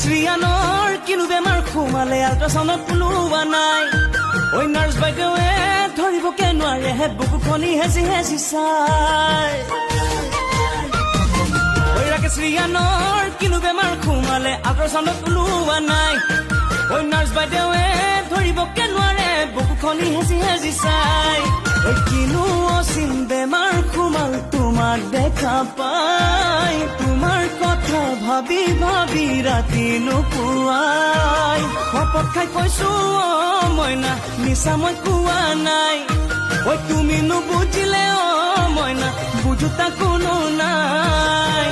শ্ৰীয়ানৰ কিনো বেমাৰ সোমালে আল্ট্ৰাচাউণ্ডত ওলোৱা নাই ঐ নাৰ্ছ বাইদেৱে ধৰিবকে নোৱাৰে হে বুকুখনি হেঁচি হেঁচি চাই ঐ ৰাকেশ শ্ৰীয়ানৰ কিনো বেমাৰ সোমালে আল্ট্ৰাচাউণ্ডত ওলোৱা নাই ঐ নাৰ্ছ বাইদেৱে ধৰিবকে নোৱাৰে বুকুখনি হেঁচি হেঁচি চাই ঐ কিনো অচিন বেমাৰ সোমাল তোমাক দেখা পাই তোমাৰ কথা ভাবি ভাবি ৰাতি নোপোৱাই শপত খাই কৈছো মইনা মিছা মই কোৱা নাই ঐ তুমি নুবুজিলে মইনা বুজোতা কোনো নাই